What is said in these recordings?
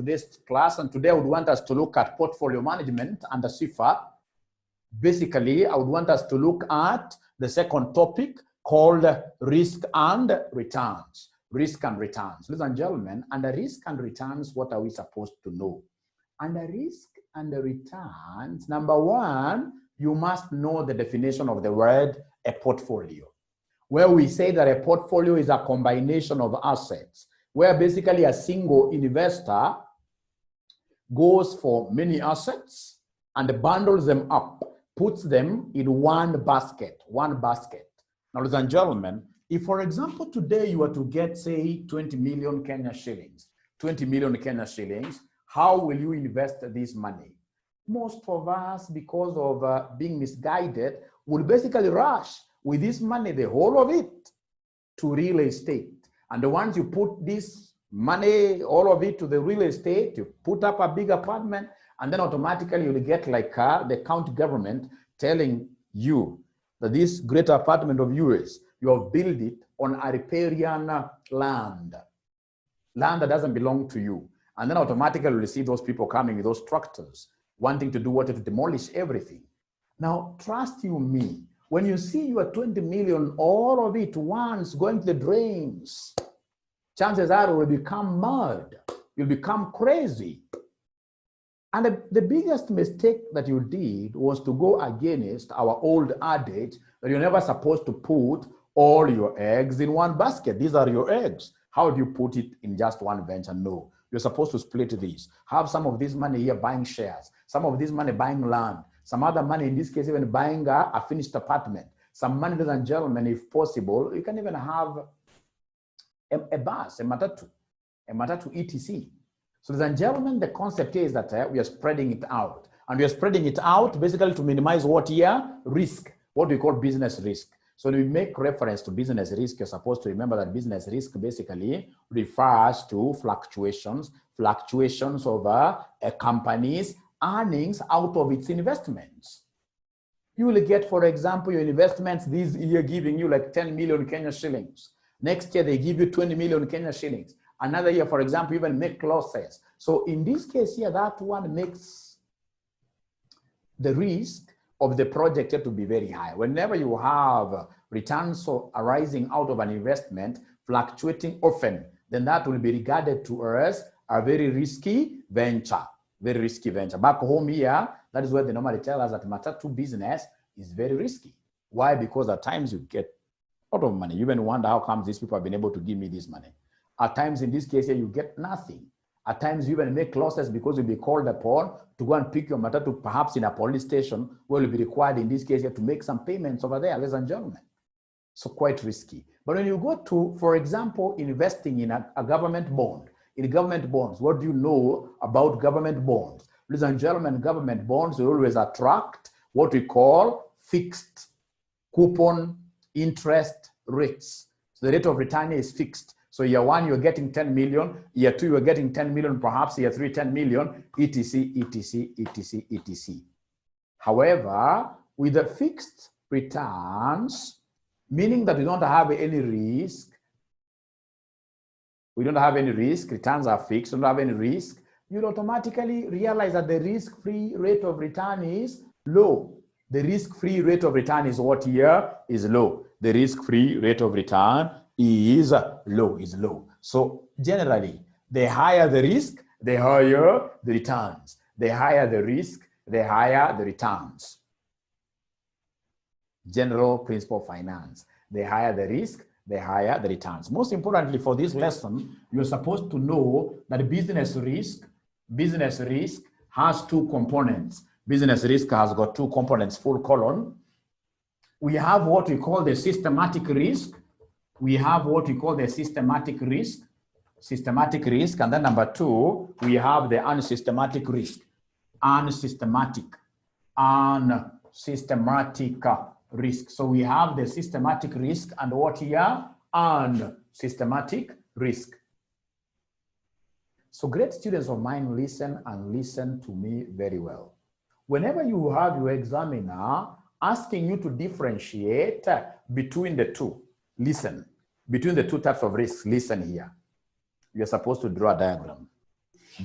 today's class, and today I would want us to look at portfolio management under CIFA. Basically, I would want us to look at the second topic called risk and returns. Risk and returns. Ladies and gentlemen, under risk and returns, what are we supposed to know? Under risk and returns, number one, you must know the definition of the word a portfolio, where we say that a portfolio is a combination of assets, where basically a single investor goes for many assets and bundles them up, puts them in one basket. Now, ladies and gentlemen, if, for example, today you were to get, say, 20 million Kenya shillings, how will you invest this money? Most of us, because of being misguided, will basically rush with this money, the whole of it, to real estate. And once you put this money, all of it, to the real estate, you put up a big apartment, and then automatically you'll get like the county government telling you that this great apartment of yours, you have built it on a riparian land that doesn't belong to you. And then automatically you'll see those people coming with those tractors, wanting to do what? To demolish everything. Now, trust you me, when you see your 20 million, all of it once going to the drains, chances are you will become mad. You'll become crazy. And the biggest mistake that you did was to go against our old adage that you're never supposed to put all your eggs in one basket. These are your eggs. How do you put it in just one venture? No. You're supposed to split these. Have some of this money here buying shares, some of this money buying land, some other money, in this case, even buying a finished apartment. Some money, ladies and gentlemen, if possible, you can even have a bus, a matatu, etc. So, ladies and gentlemen, the concept is that we are spreading it out. And we are spreading it out basically to minimize what here? Risk, what we call business risk. So when we make reference to business risk, you're supposed to remember that business risk basically refers to fluctuations of a company's earnings out of its investments. You will get, for example, your investments this year giving you like 10 million Kenya shillings. Next year, they give you 20 million Kenya shillings. Another year, for example, you even make losses. So in this case here, that one makes the risk of the project to be very high. Whenever you have returns arising out of an investment fluctuating often, then that will be regarded to us a very risky venture. Back home here, that is where they normally tell us that matatu business is very risky. Why? Because at times you get a lot of money. You even wonder how come these people have been able to give me this money. At times in this case here, you get nothing. At times you even make losses because you'll be called upon to go and pick your matatu perhaps in a police station where you'll be required in this case here to make some payments over there, ladies and gentlemen. So quite risky. But when you go to, for example, investing in a government bond, in government bonds, what do you know about government bonds? Ladies and gentlemen, government bonds will always attract what we call fixed coupon interest rates. So the rate of return is fixed. So year one, you're getting 10 million. Year two, you're getting 10 million, perhaps year three, 10 million, etc. However, with the fixed returns, meaning that we don't have any risk, returns are fixed, don't have any risk, you'll automatically realize that the risk-free rate of return is low. The risk-free rate of return is what here? Is low. The risk-free rate of return is low. So generally, the higher the risk, the higher the returns. The higher the risk, the higher the returns. General principle of finance. The higher the risk, the higher the returns. Most importantly for this lesson, you're supposed to know that business risk has two components. Business risk has got two components, full colon. We have what we call the systematic risk. And then number two, we have the unsystematic risk. Unsystematic risk. So we have the systematic risk and what here? Unsystematic risk. So great students of mine, listen to me very well. Whenever you have your examiner asking you to differentiate between the two, between the two types of risks, listen here. You're supposed to draw a diagram.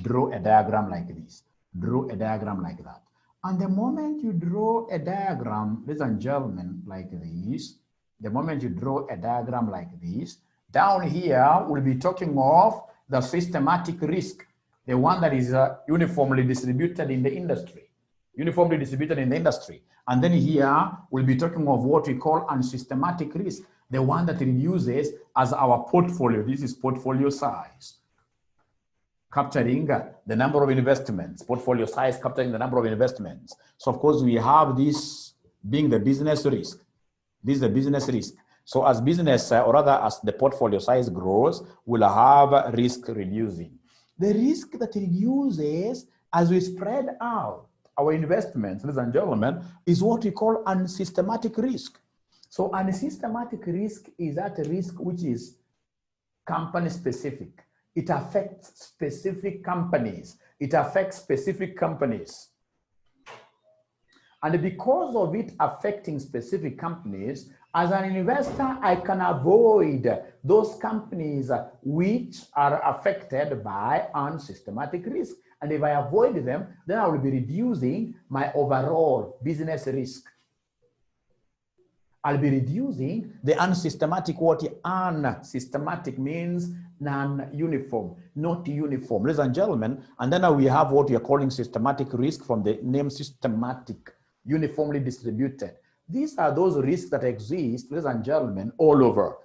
Draw a diagram like this. Draw a diagram like that. And the moment you draw a diagram, ladies and gentlemen, like this, the moment you draw a diagram like this, down here, we'll be talking of the systematic risk, the one that is uniformly distributed in the industry, uniformly distributed in the industry. And then here, we'll be talking of what we call unsystematic risk, the one that reduces as our portfolio. This is portfolio size, capturing the number of investments, portfolio size capturing the number of investments. So of course we have this being the business risk. This is the business risk. So as business, or rather as the portfolio size grows, we'll have risk reducing. The risk that reduces as we spread out our investments, ladies and gentlemen, is what we call unsystematic risk. So unsystematic risk is that risk which is company specific. It affects specific companies. It affects specific companies. And because of it affecting specific companies, as an investor, I can avoid those companies which are affected by unsystematic risk. And if I avoid them, then I will be reducing my overall business risk. I'll be reducing the unsystematic. What unsystematic means non-uniform, not uniform, ladies and gentlemen. And then we have what we are calling systematic risk from the name systematic, uniformly distributed. These are those risks that exist, ladies and gentlemen, all over.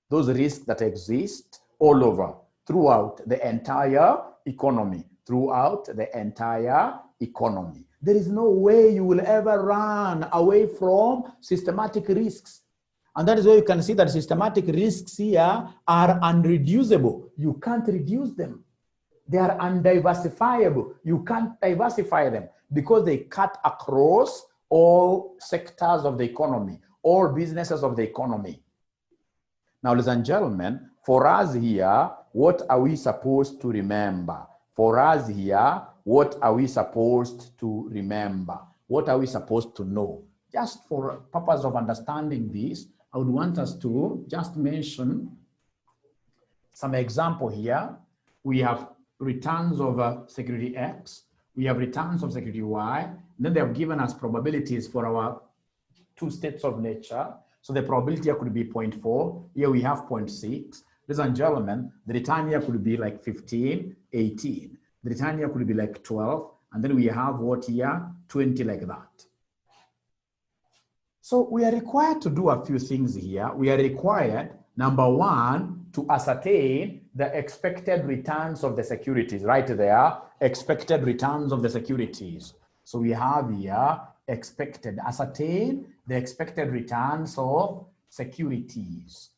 Those risks that exist all over, throughout the entire economy, throughout the entire economy. There is no way you will ever run away from systematic risks. And that is why you can see that systematic risks here are unreducible. You can't reduce them. They are undiversifiable. You can't diversify them because they cut across all sectors of the economy, all businesses of the economy. Now, ladies and gentlemen, for us here, what are we supposed to remember? For us here, what are we supposed to remember? What are we supposed to know? Just for purpose of understanding this, I would want us to just mention some example here. We have returns of security X. We have returns of security Y. Then they have given us probabilities for our two states of nature. So the probability here could be 0.4. Here we have 0.6. Ladies and gentlemen, the return here could be like 15, 18. The return here could be like 12. And then we have what here? 20, like that. So we are required to do a few things here. We are required, number one, to ascertain the expected returns of the securities. Right there, expected returns of the securities. So we have here expected, ascertain the expected returns of securities.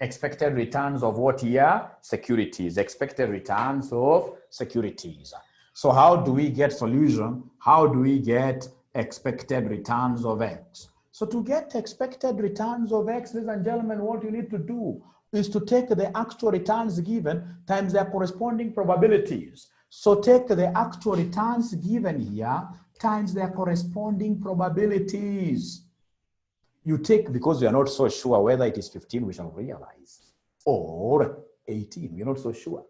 Expected returns of what here? Securities. Expected returns of securities. So how do we get solution? How do we get expected returns of X? So to get expected returns of X, ladies and gentlemen, what you need to do is to take the actual returns given times their corresponding probabilities. So take the actual returns given here times their corresponding probabilities. You take, because we are not so sure whether it is 15, we shall realize, or 18, we are not so sure.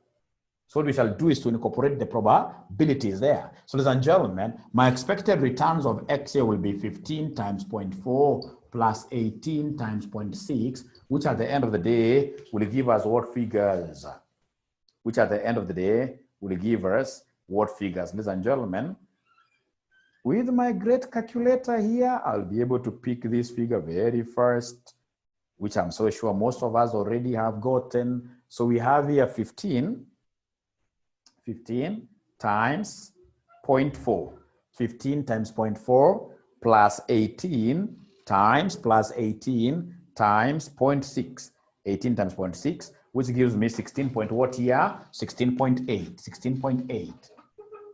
So what we shall do is to incorporate the probabilities there. So ladies and gentlemen, my expected returns of X here will be 15 times 0.4 plus 18 times 0.6, which at the end of the day will give us what figures? Which at the end of the day will give us what figures? Ladies and gentlemen, with my great calculator here, I'll be able to pick this figure very first, which I'm so sure most of us already have gotten. So we have here 15 times 0.4. 15 times 0.4 plus 18 times 0.6. 18 times 0.6, which gives me 16 point what here? 16.8. 16.8.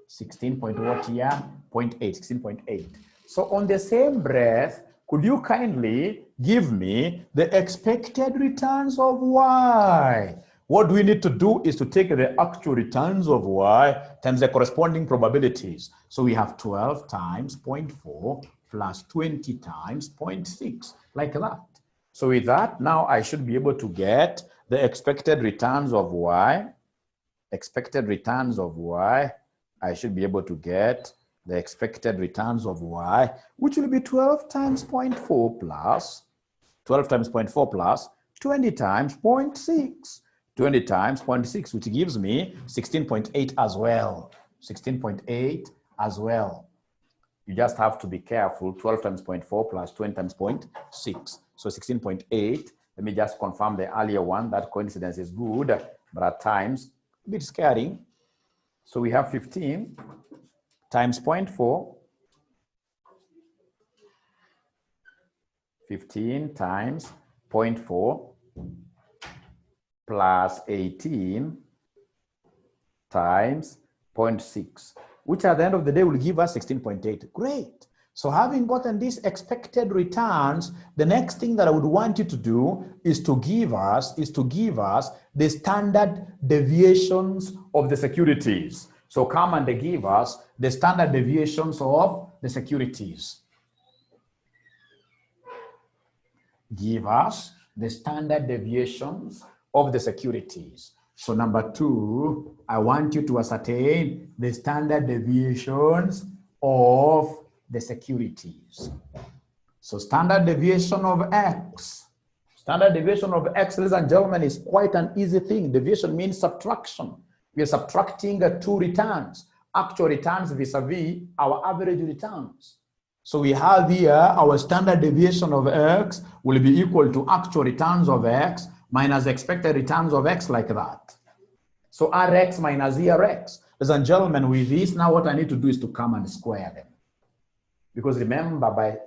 16 point what here? 0.8. 16.8. So on the same breath, could you kindly give me the expected returns of Y? What we need to do is to take the actual returns of Y times the corresponding probabilities. So we have 12 times 0.4 plus 20 times 0.6, like that. So with that, now I should be able to get the expected returns of Y. expected returns of y, I should be able to get the expected returns of y, which will be 12 times 0.4 plus 12 times 0.4 plus 20 times 0.6. 20 times 0.6, which gives me 16.8 as well. 16.8 as well. You just have to be careful. 12 times 0.4 plus 20 times 0.6. So 16.8. Let me just confirm the earlier one. That coincidence is good, but at times a bit scary. So we have 15 times 0.4. 15 times 0.4 plus 18 times 0.6, which at the end of the day will give us 16.8. Great. So having gotten these expected returns, the next thing that I would want you to do is to give us the standard deviations of the securities. So come and give us the standard deviations of the securities. Give us the standard deviations of the securities. So number 2, I want you to ascertain the standard deviations of the securities. So standard deviation of X. Standard deviation of X, ladies and gentlemen, is quite an easy thing. Deviation means subtraction. We are subtracting 2 returns, actual returns vis-a-vis our average returns. So we have here our standard deviation of X will be equal to actual returns of X minus expected returns of X, like that. So Rx minus ERX. Ladies and gentlemen, with this, now what I need to do is to come and square them. Because remember, by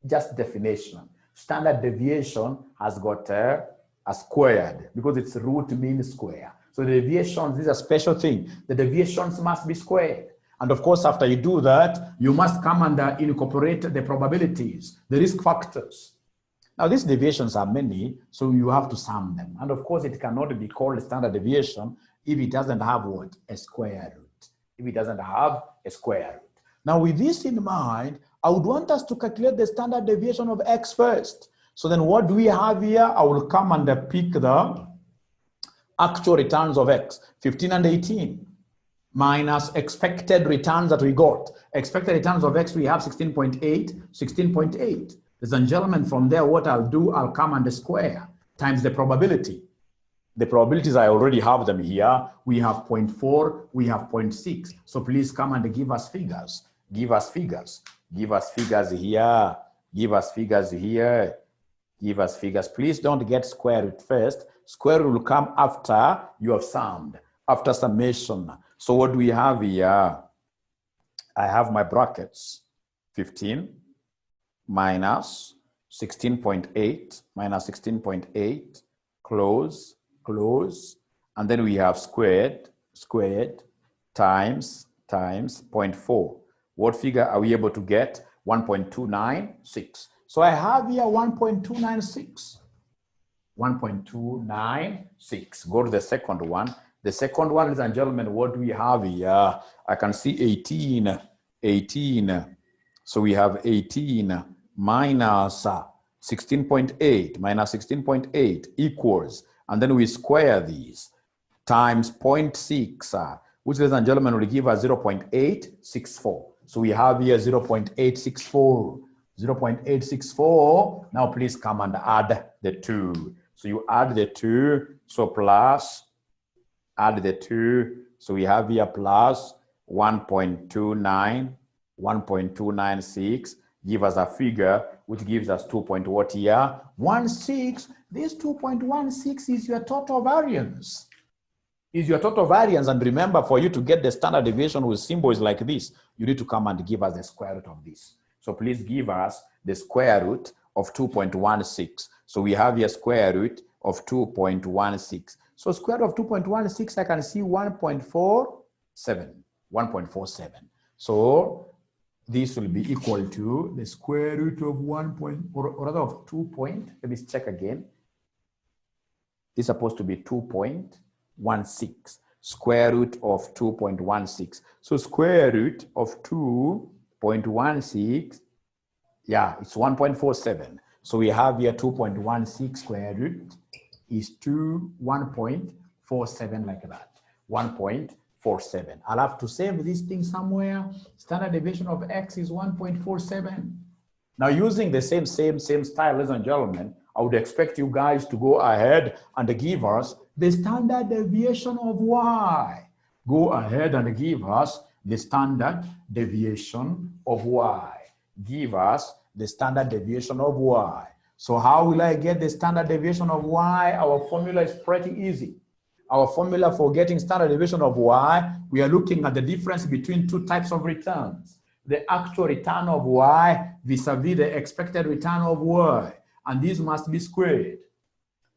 just definition, standard deviation has got a squared because it's root mean square. So the deviations, this is a special thing. The deviations must be squared. And of course, after you do that, you must come and incorporate the probabilities, the risk factors. Now, these deviations are many, so you have to sum them. And of course, it cannot be called a standard deviation if it doesn't have what? A square root. If it doesn't have a square root. Now, with this in mind, I would want us to calculate the standard deviation of X first. So then what do we have here? I will come and pick the actual returns of X, 15 and 18. Minus expected returns that we got. Expected returns of X, we have 16.8, 16.8. Ladies and gentlemen, from there, what I'll do, I'll come and square times the probability. The probabilities, I already have them here. We have 0.4, we have 0.6. So please come and give us figures. Give us figures. Give us figures here. Give us figures here. Give us figures. Please don't get square root first. Square root will come after you have summed, after summation. So what do we have here? I have my brackets, 15 minus 16.8 minus 16.8, close, close. And then we have squared times 0.4. What figure are we able to get? 1.296. So I have here 1.296. 1.296. Go to the second one. The second one, ladies and gentlemen, what do we have here? I can see 18. So we have 18 minus 16.8 minus 16.8 equals, and then we square these, times 0.6, which, ladies and gentlemen, will give us 0.864. So we have here 0.864. 0.864. Now please come and add the 2. So you add the 2, so plus, add the 2. So we have here plus 1.29, 1.296, give us a figure which gives us 2.16. This 2.16 is your total variance. Is your total variance. And remember, for you to get the standard deviation with symbols like this, you need to come and give us the square root of this. So please give us the square root of 2.16. So we have here square root of 2.16. So square root of 2.16, I can see 1.47. 1.47. So this will be equal to the square root of 2 point. Let me check again. This is supposed to be 2.16. Square root of 2.16. So square root of 2.16, yeah, it's 1.47. So we have here 2.16 square root is 1.47 like that. 1.47. I'll have to save this thing somewhere. Standard deviation of x is 1.47. Now, using the same style, ladies and gentlemen, I would expect you guys to go ahead and give us the standard deviation of y. Go ahead and give us the standard deviation of y. Give us the standard deviation of y. So how will I get the standard deviation of y? Our formula is pretty easy. Our formula for getting standard deviation of y, we are looking at the difference between two types of returns. The actual return of y vis-a-vis the expected return of y. And these must be squared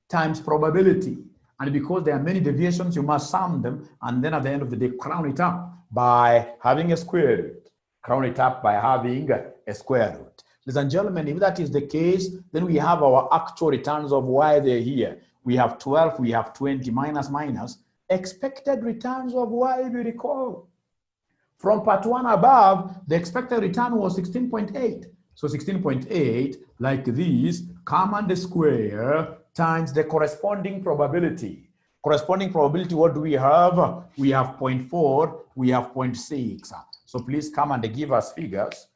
times probability. And because there are many deviations, you must sum them. And then at the end of the day, crown it up by having a square root. Crown it up by having a square root. Ladies and gentlemen, if that is the case, then we have our actual returns of y there here. We have 12, we have 20, minus. Expected returns of y, if you recall. From part 1 above, the expected return was 16.8. So 16.8, like this, come and the square times the corresponding probability. Corresponding probability, what do we have? We have 0.4, we have 0.6. So please come and give us figures.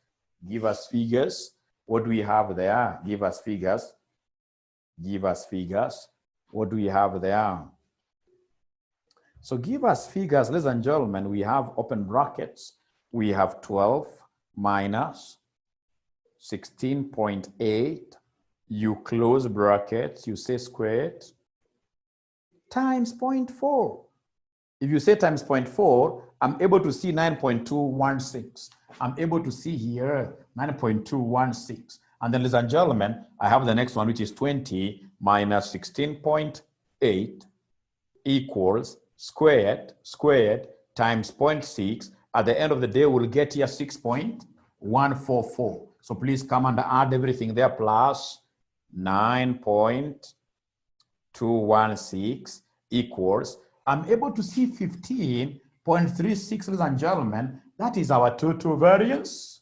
Give us figures. What do we have there? Give us figures. Give us figures. What do we have there? So give us figures, ladies and gentlemen. We have open brackets. We have 12 minus 16.8. You close brackets, you say squared, times 0.4. If you say times 0.4, I'm able to see 9.216. I'm able to see here 9.216. And then, ladies and gentlemen, I have the next one, which is 20 minus 16.8 equals squared times 0.6. At the end of the day, we'll get here 6.144. So please come and add everything there, plus 9.216 equals, I'm able to see 15.36, ladies and gentlemen. That is our total variance.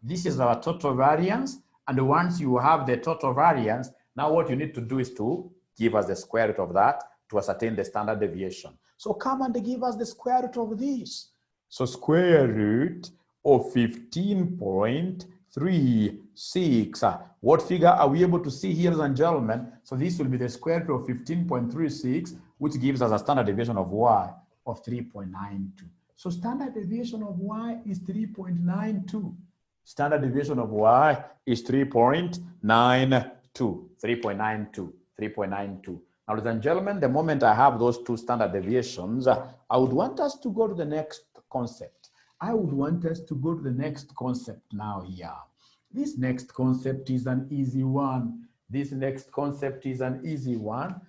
This is our total variance. And once you have the total variance, now what you need to do is to give us the square root of that to ascertain the standard deviation. So come and give us the square root of this. So square root of 15.36. What figure are we able to see here, ladies and gentlemen? So this will be the square root of 15.36, which gives us a standard deviation of y of 3.92. So standard deviation of y is 3.92. Standard deviation of y is 3.92. 3.92. Now, ladies and gentlemen, the moment I have those two standard deviations, I would want us to go to the next concept. I would want us to go to the next concept now here. This next concept is an easy one. This next concept is an easy one.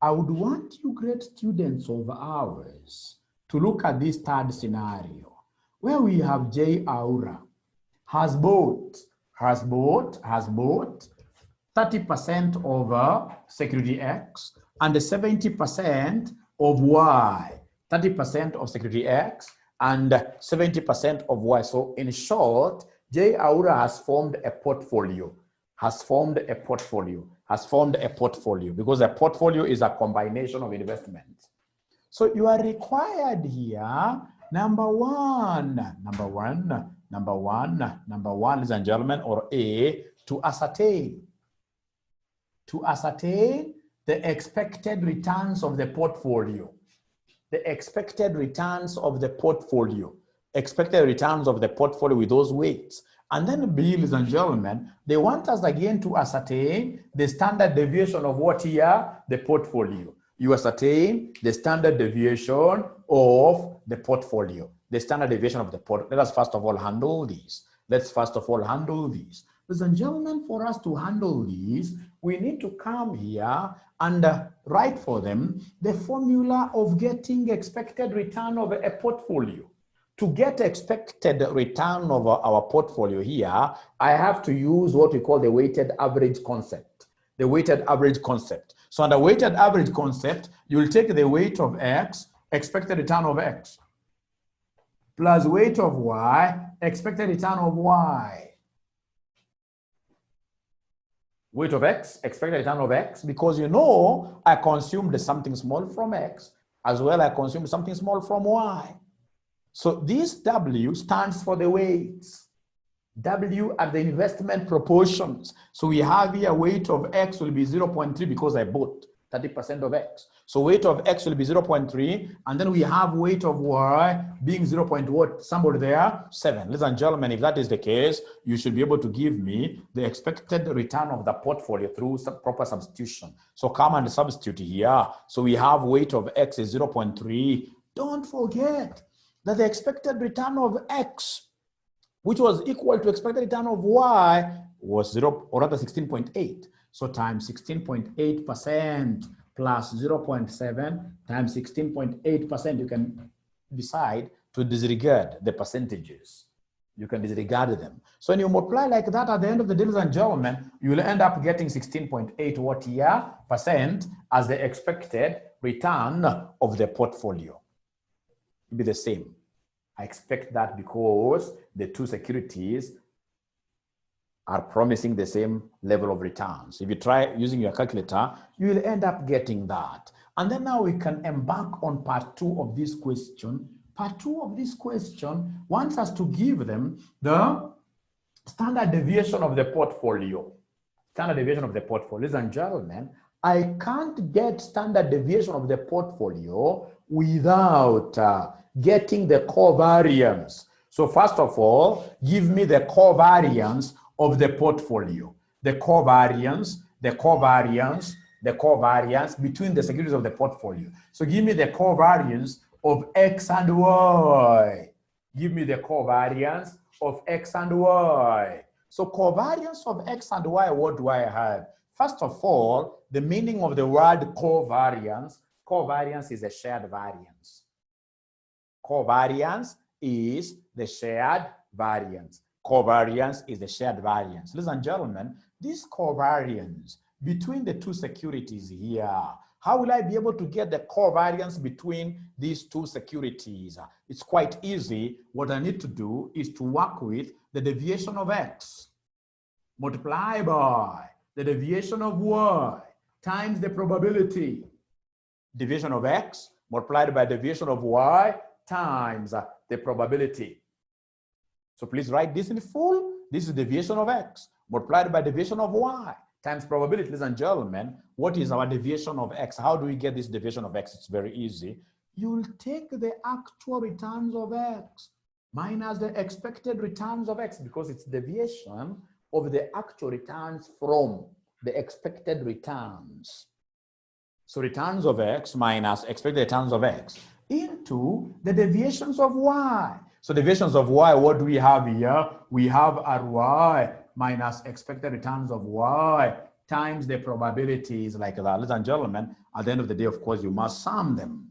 I would want you great students of ours to look at this third scenario where we have J. Aura has bought 30% of security X and 70% of Y. 30% of security X and 70% of Y. So in short, J. Aura has formed a portfolio. Because a portfolio is a combination of investments. So you are required here, number one, ladies and gentlemen, or A, to ascertain the expected returns of the portfolio. The expected returns of the portfolio. Expected returns of the portfolio with those weights. And then B, ladies and gentlemen, they want us again to ascertain the standard deviation of what here? The portfolio. You ascertain the standard deviation of the portfolio. The standard deviation of the portfolio. Let us first of all handle these. Ladies and gentlemen, for us to handle these, we need to come here and write for them the formula of getting expected return of a portfolio. To get expected return of our portfolio here, I have to use what we call the weighted average concept. The weighted average concept. So under weighted average concept, you will take the weight of X, expected return of X, plus weight of Y, expected return of Y. Weight of X, expected return of X, because you know I consumed something small from X. As well, I consume something small from Y. So this W stands for the weights. W are the investment proportions. So we have here weight of X will be 0.3 because I bought 30% of X. So weight of X will be 0.3, and then we have weight of Y being 0. What? Somebody there, 7. Ladies and gentlemen, if that is the case, you should be able to give me the expected return of the portfolio through some proper substitution. So come and substitute here. So we have weight of X is 0.3. Don't forget that the expected return of X, which was equal to expected return of Y, was 16.8. So times 16.8% plus 0.7 times 16.8%, you can decide to disregard the percentages. You can disregard them. So when you multiply like that at the end of the day, ladies and gentlemen, you will end up getting 16.8 what year percent as the expected return of the portfolio. It will be the same. I expect that because the two securities are promising the same level of returns. If you try using your calculator, you will end up getting that. And then now we can embark on part 2 of this question. Part 2 of this question wants us to give them the standard deviation of the portfolio. Standard deviation of the portfolio. Ladies and gentlemen, I can't get standard deviation of the portfolio without getting the covariance. So first of all, give me the covariance of the portfolio. The covariance between the securities of the portfolio. So give me the covariance of X and Y. Give me the covariance of X and Y. So covariance of X and Y, what do I have? First of all, the meaning of the word covariance. Covariance is a shared variance. Covariance is the shared variance. Covariance is the shared variance. Ladies and gentlemen, this covariance between the two securities here, how will I be able to get the covariance between these two securities? It's quite easy. What I need to do is to work with the deviation of X, multiply by the deviation of Y times the probability. Division of X multiplied by deviation of Y times the probability. So please write this in full. This is deviation of X multiplied by deviation of Y times probability. Ladies and gentlemen, what is our deviation of X? How do we get this deviation of X? It's very easy. You will take the actual returns of X minus the expected returns of X, because it's deviation of the actual returns from the expected returns. So returns of X minus expected returns of X into the deviations of Y. So deviations of Y, what do we have here? We have RY minus expected returns of Y times the probabilities, like that. Ladies and gentlemen, at the end of the day, of course, you must sum them.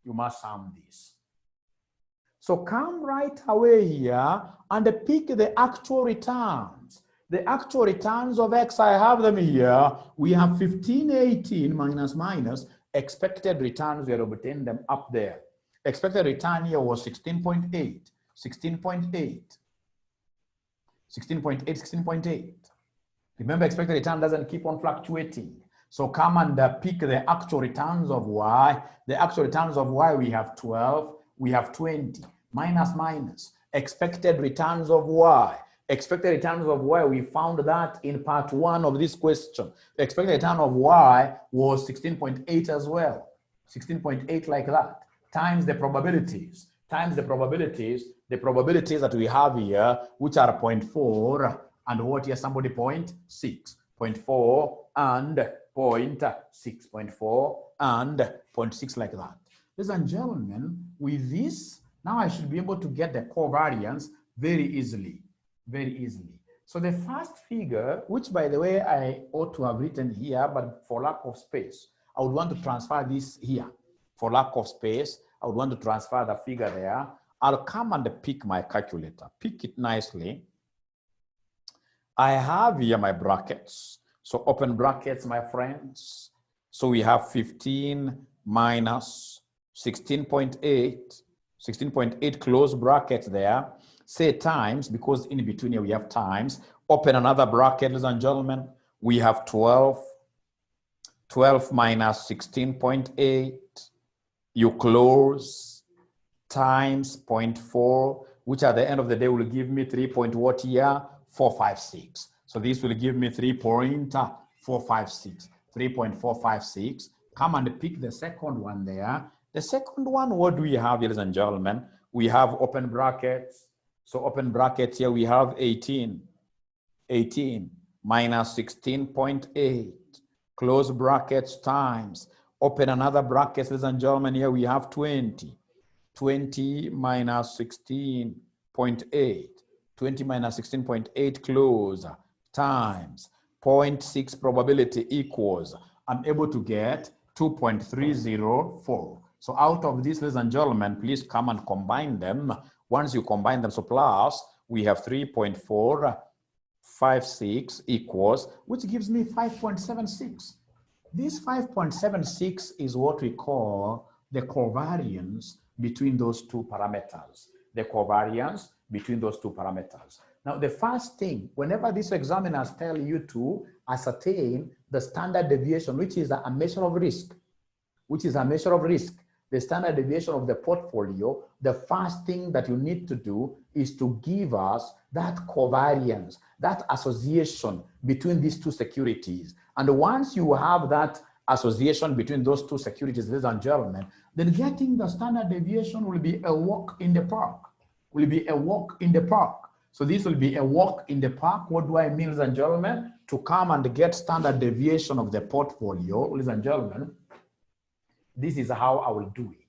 You must sum this. So come right away here and pick the actual returns. The actual returns of X, I have them here. We have 1518 minus expected returns. We have obtained them up there. Expected return here was 16.8, 16.8, 16.8, 16.8. Remember, expected return doesn't keep on fluctuating. So come and pick the actual returns of Y. The actual returns of Y, we have 12, we have 20, minus. Expected returns of Y. Expected returns of Y, we found that in part 1 of this question. The expected return of Y was 16.8 as well. 16.8 like that. Times the probabilities. Times the probabilities that we have here, which are 0.4 and what here, somebody 0.6. 0.4 and 0.6. 0.4 and 0.6 like that. Ladies and gentlemen, with this, now I should be able to get the covariance very easily. Very easily. So the first figure, which by the way, I ought to have written here, but for lack of space, I would want to transfer this here. For lack of space, I would want to transfer the figure there. I'll come and pick my calculator. Pick it nicely. I have here my brackets. So open brackets, my friends. So we have 15 minus 16.8. 16.8 close brackets there. Say times, because in between here we have times. Open another bracket, ladies and gentlemen. We have 12. 12 minus 16.8. you close times 0.4, which at the end of the day will give me 3.456. So this will give me 3.456. 3.456. Come and pick the second one there. The second one, what do we have, ladies and gentlemen? We have open brackets. So open brackets here, we have 18 minus 16.8. Close brackets times. Open another bracket, ladies and gentlemen, here we have 20 minus 16.8. 20 minus 16.8 close times 0.6 probability equals, I'm able to get 2.304. So out of this, ladies and gentlemen, please come and combine them. Once you combine them, so plus, we have 3.456 equals, which gives me 5.76. This 5.76 is what we call the covariance between those two parameters. The covariance between those two parameters. Now, the first thing, whenever these examiners tell you to ascertain the standard deviation, which is a measure of risk, the standard deviation of the portfolio, the first thing that you need to do is to give us that covariance, that association between these two securities. And once you have that association between those two securities, ladies and gentlemen, then getting the standard deviation will be a walk in the park. So this will be a walk in the park. What do I mean, ladies and gentlemen? To come and get standard deviation of the portfolio, ladies and gentlemen, this is how I will do it.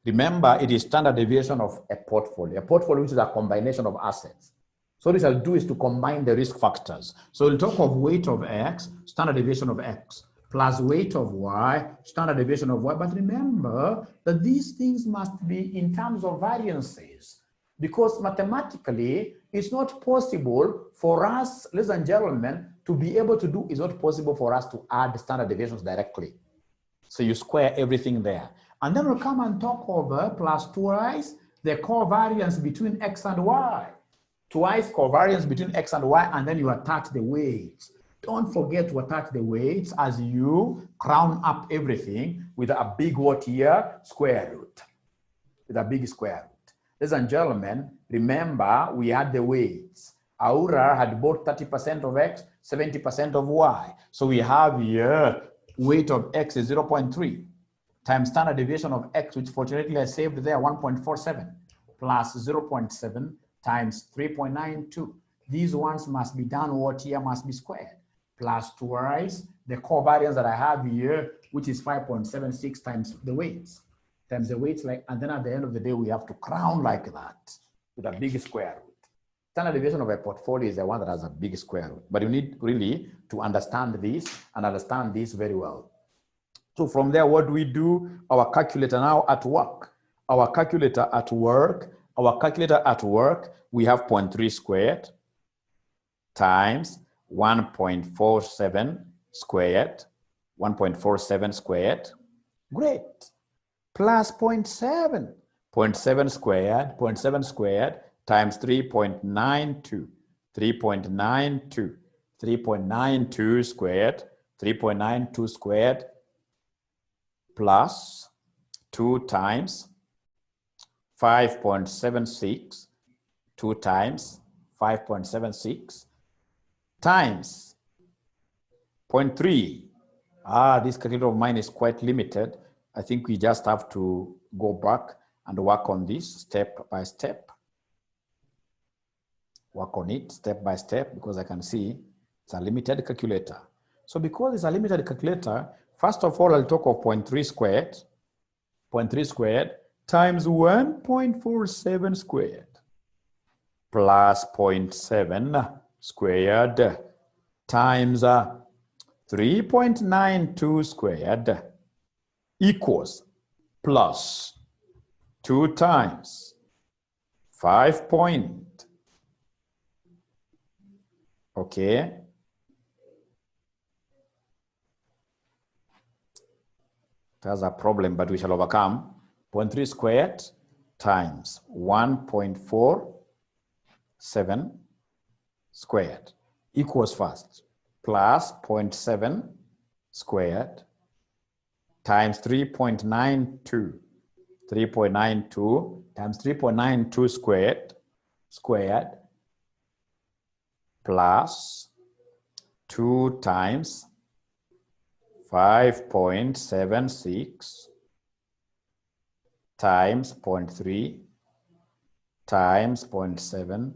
Remember, it is standard deviation of a portfolio which is a combination of assets. So what I'll do is to combine the risk factors. So we'll talk of weight of X, standard deviation of X, plus weight of Y, standard deviation of Y. But remember that these things must be in terms of variances, because mathematically, it's not possible for us, ladies and gentlemen, to be able to do, it's not possible for us to add standard deviations directly. So you square everything there. And then we'll come and talk over plus twice the covariance between X and Y. Twice covariance between X and Y, and then you attach the weights. Don't forget to attach the weights as you crown up everything with a big what here? Square root. With a big square root. Ladies and gentlemen, remember we had the weights. Aura had both 30% of X, 70% of Y. So we have here weight of X is 0.3 times standard deviation of X, which fortunately I saved there 1.47, plus 0.7 times 3.92. These ones must be done what here must be squared, plus twice the covariance that I have here, which is 5.76 times the weights, like, and then at the end of the day, we have to crown like that with a big square root. Standard deviation of a portfolio is the one that has a big square root, but you need really to understand this and understand this very well. So from there, what do we do? Our calculator now at work. We have 0.3 squared times 1.47 squared, 1.47 squared, great, plus 0.7 squared, times 3.92 squared, 3.92 squared, plus 2 times 5.76, 2 times 5.76 times 0.3. This calculator of mine is quite limited. I think we just have to go back and work on this step by step. Work on it step by step, because I can see it's a limited calculator. So because it's a limited calculator, first of all, I'll talk of 0.3 squared times 1.47 squared plus 0.7 squared times 3.92 squared equals plus 2 times 5 point, okay, that's a problem, but we shall overcome. 0.3 squared times 1.47 squared equals first plus 0.7 squared times 3.92 3.92 times 3.92 squared plus 2 times 5.76 times 0.3 times 0.7,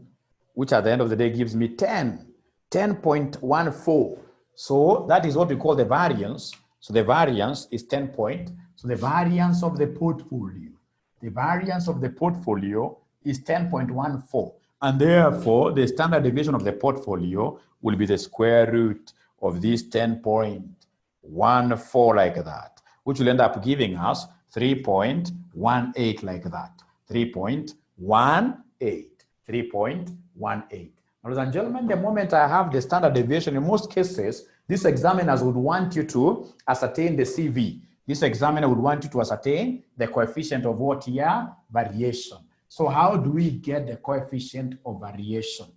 which at the end of the day gives me 10.14. So that is what we call the variance. So the variance is 10 point. So the variance of the portfolio, is 10.14. And therefore, the standard deviation of the portfolio will be the square root of this 10.14 like that, which will end up giving us 3.18 like that. 3.18. Ladies and gentlemen, the moment I have the standard deviation, in most cases, these examiners would want you to ascertain the CV. This examiner would want you to ascertain the coefficient of what here? Variation. So how do we get the coefficient of variation?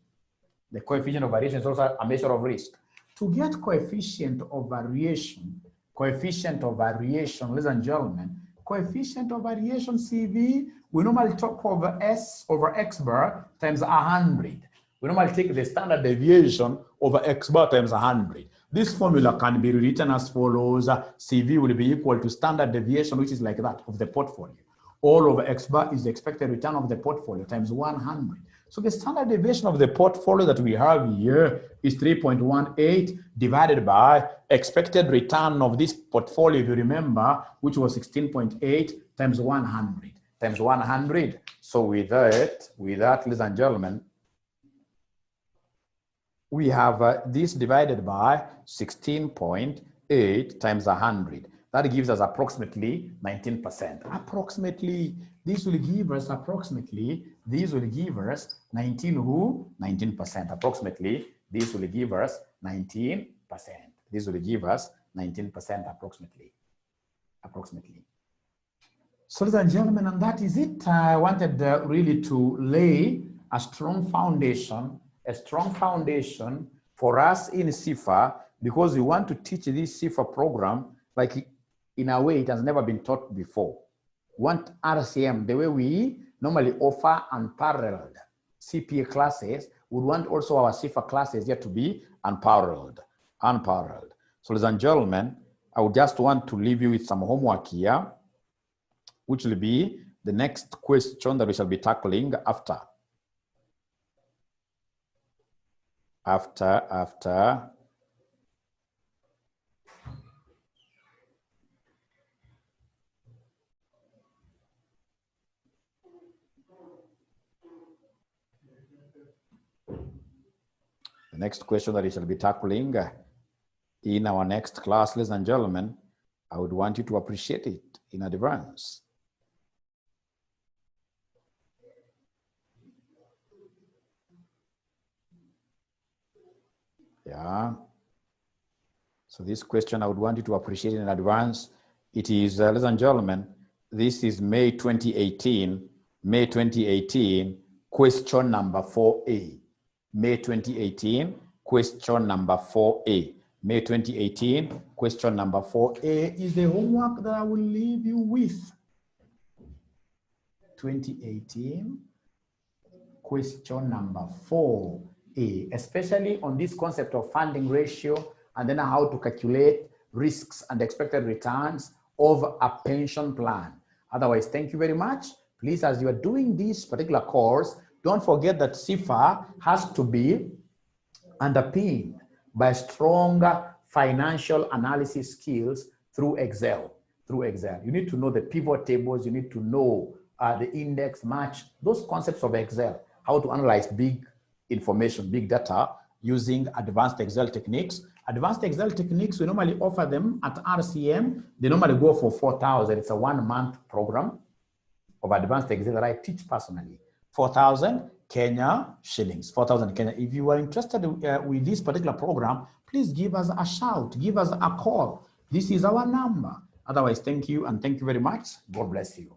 The coefficient of variation is also a measure of risk. To get coefficient of variation, ladies and gentlemen, coefficient of variation CV, we normally talk over S over X bar times 100. We normally take the standard deviation over X bar times 100. This formula can be rewritten as follows. CV will be equal to standard deviation, which is like that, of the portfolio. All over X bar is the expected return of the portfolio times 100. So the standard deviation of the portfolio that we have here is 3.18 divided by expected return of this portfolio, if you remember, which was 16.8 times 100. Times 100. So with that, ladies and gentlemen, we have this divided by 16.8 times 100. That gives us approximately 19%. Approximately, this will give us 19%. Approximately, this will give us 19%. This will give us 19% approximately. So, ladies and gentlemen, and that is it. I wanted really to lay a strong foundation for us in CIFA, because we want to teach this CIFA program like in a way it has never been taught before. We want RCM, the way we normally offer unparalleled CPA classes, we want also our CIFA classes here to be unparalleled. So, ladies and gentlemen, I would just want to leave you with some homework here, which will be the next question that we shall be tackling after. The next question that we shall be tackling in our next class, ladies and gentlemen, I would want you to appreciate it in advance. Yeah. So this question I would want you to appreciate in advance. It is, ladies and gentlemen, this is May 2018, question number 4A. May 2018, question number 4A. May 2018, question number 4A is the homework that I will leave you with. 2018, question number 4A, especially on this concept of funding ratio and then how to calculate risks and expected returns of a pension plan. Otherwise, thank you very much. Please, as you are doing this particular course, don't forget that CIFA has to be underpinned by stronger financial analysis skills through Excel. You need to know the pivot tables, you need to know the index match, those concepts of Excel, how to analyze big information, big data using advanced Excel techniques. Advanced Excel techniques, we normally offer them at RCM. They normally go for 4,000. It's a 1-month program of advanced Excel that I teach personally. 4,000 Kenya shillings, 4,000 Kenya. If you are interested with this particular program, please give us a shout, give us a call. This is our number. Otherwise, thank you and thank you very much. God bless you.